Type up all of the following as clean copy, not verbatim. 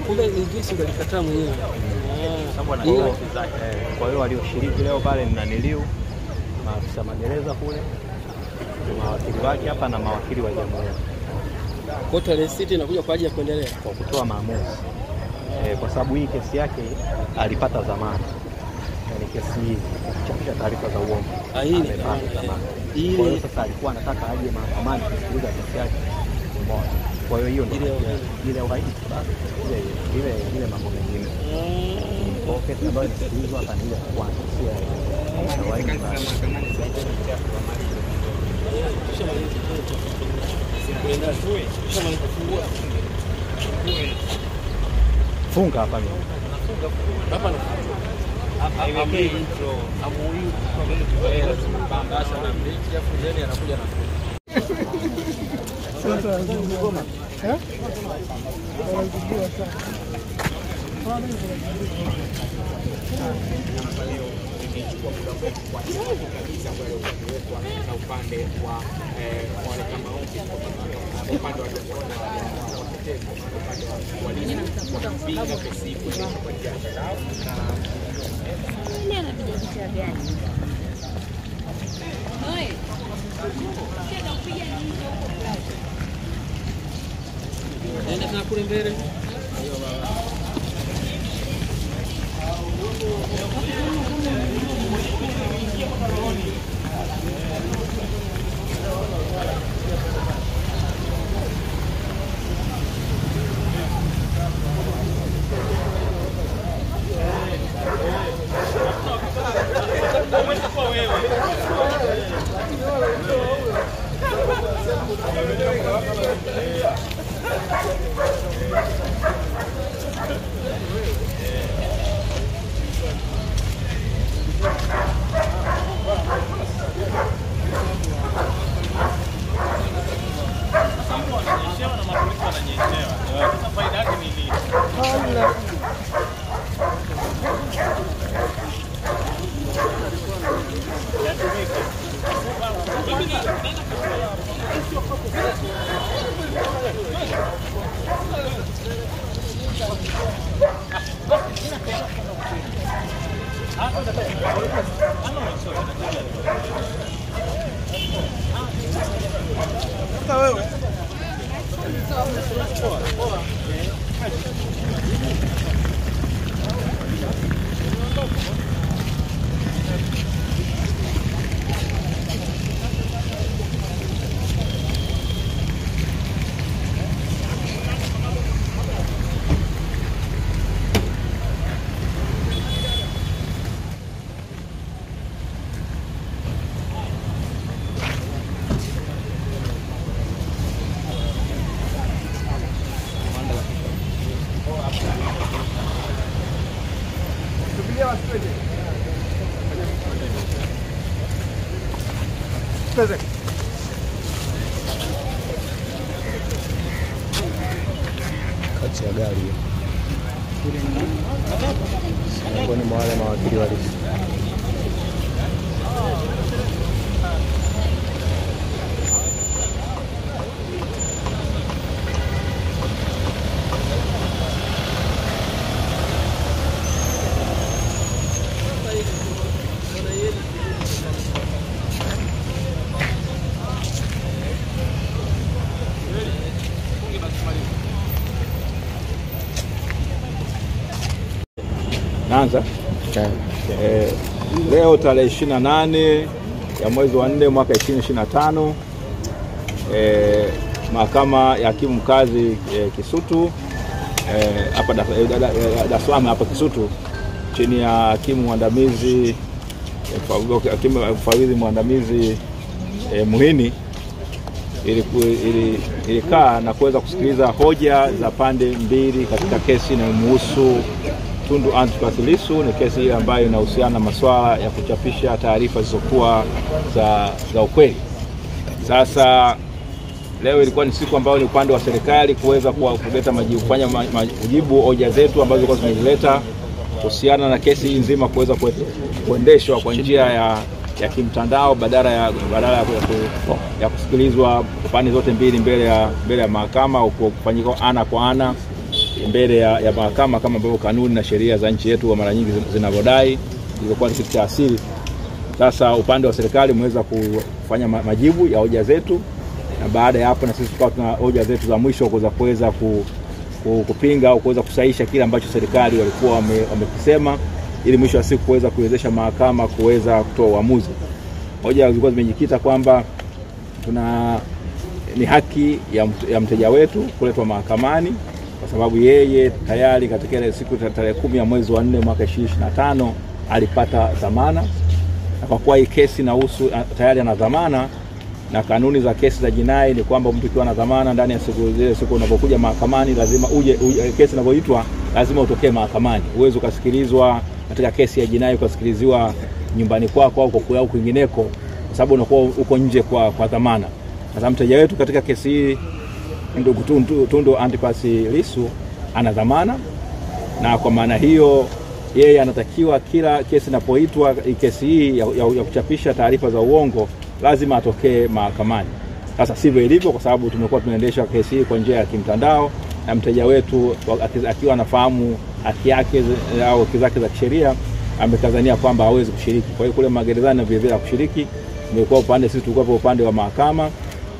Kumbe Idris ndio alikataa mwenyewe. Sababu ana haki zake. Kwa hiyo walioshiriki leo pale ni naniliu maafisa magereza kule, mawakili wake hapa na mawakili wa jamhuri. Kwa tarehe 6 inakuja kwa ajili ya kuendelea kwa kutoa maamuzi. Kwa sababu hii kesi yake alipata dhamana. Yaani kesi hii kuchapisha taarifa za uongo. Hii kwa hiyo sasa alikuwa anataka aje mahakamani kusikiliza kesi yake. Kwa hiyo hiyo ile uhaini ile mambo mengine. Kwa kesi ambayo inasikilizwa hapa ni ile kwanza, sio uhaini. Funga hapa mimi. Hapa na haiwekei intro. Amuyu kwa bambasha na mliki afu zeni anakuja na sasa ngoma. na upande wa wale kama upande wa kupinga kesi hii kwa njia ya mtandao nenda sana kule mbele. Kati ya gari hiyo. Miongoni mwa wale mawakili walisi. Naanza. Leo tarehe 28 ya mwezi wa 4 mwaka 2025 mahakama ya hakimu mkazi Kisutu hapa Dar es Salaam hapa Kisutu chini ya hakimu mwandamizi mfawidhi mwandamizi Muhini ilikaa na kuweza kusikiliza hoja za pande mbili katika kesi inayomhusu Tundu Antipas Lissu. Ni kesi ile ambayo inahusiana na masuala ya kuchapisha taarifa zisizokuwa za ukweli. Sasa leo ilikuwa ni siku ambayo ni upande wa serikali kuweza kuleta majibu, kufanya majibu hoja zetu ambazo zilikuwa zinaleta kuhusiana na kesi hii nzima kuweza kuendeshwa kwa njia ya kimtandao badala ya kusikilizwa pande zote mbili mbele ya mahakama au kufanyika ana kwa ana mbele ya mahakama kama ambavyo kanuni na sheria za nchi yetu mara nyingi zinavyodai, ilikuwa ni kitu cha asili. Sasa upande wa serikali umeweza kufanya majibu ya hoja zetu, na baada ya hapo na sisi tukawa tuna hoja zetu za mwisho kuweza kupinga au kuweza kusahihisha kile ambacho serikali walikuwa wamekisema, ili mwisho wa siku kuweza kuwezesha mahakama kuweza kutoa uamuzi. Hoja zilikuwa zimejikita kwamba ni haki ya mteja wetu kuletwa mahakamani kwa sababu yeye tayari katika ile siku tarehe 10 ya mwezi wa 4 mwaka 2025 alipata dhamana, na kwa kuwa hii kesi inahusu tayari ana dhamana, na kanuni za kesi za jinai ni kwamba mtu akiwa na dhamana ndani ya siku unapokuja mahakamani lazima kesi inapoitwa lazima utokee mahakamani. Uwezo kusikilizwa katika kesi ya jinai kusikiliziwa nyumbani kwako au kwingineko, kwa sababu unakuwa uko nje kwa dhamana. Sasa mteja wetu katika kesi hii ndugu Tundu Antipas Lissu ana dhamana, na kwa maana hiyo yeye anatakiwa kila kesi inapoitwa kesi hii ya kuchapisha taarifa za uongo lazima atokee mahakamani. Sasa sivyo ilivyo, kwa sababu tumekuwa tunaendesha kesi hii kwa njia ya kimtandao, na mteja wetu akiwa anafahamu haki yake au haki zake za kisheria amekazania kwamba hawezi kushiriki. Kwa hiyo kule magerezani na vile kushiriki imekuwa upande, sisi tulikuwa upande wa mahakama,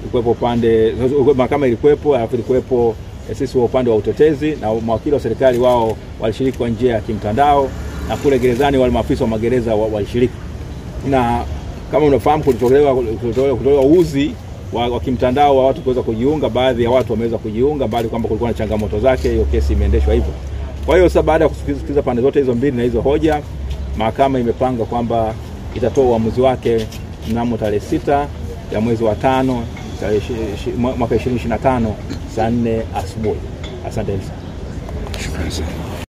ilikuwa upande mahakama ilikuwepo, alafu ilikuwepo sisi wa upande wa utetezi, na mawakili wa serikali wao walishiriki kwa njia ya kimtandao, na kule gerezani wale maafisa wa magereza walishiriki. Na kama unafahamu kutolewa uzi wa kimtandao wa watu kuweza kujiunga, baadhi ya watu wameweza kujiunga, bali kwamba kulikuwa na changamoto zake, hiyo kesi imeendeshwa hivyo. Kwa hiyo sasa baada ya kusikiliza pande zote hizo mbili na hizo hoja, mahakama imepanga kwamba itatoa uamuzi wake mnamo tarehe 6 ya mwezi wa 5 mwaka 2025 saa 4 asubuhi. Asante sana. Shukrani sana.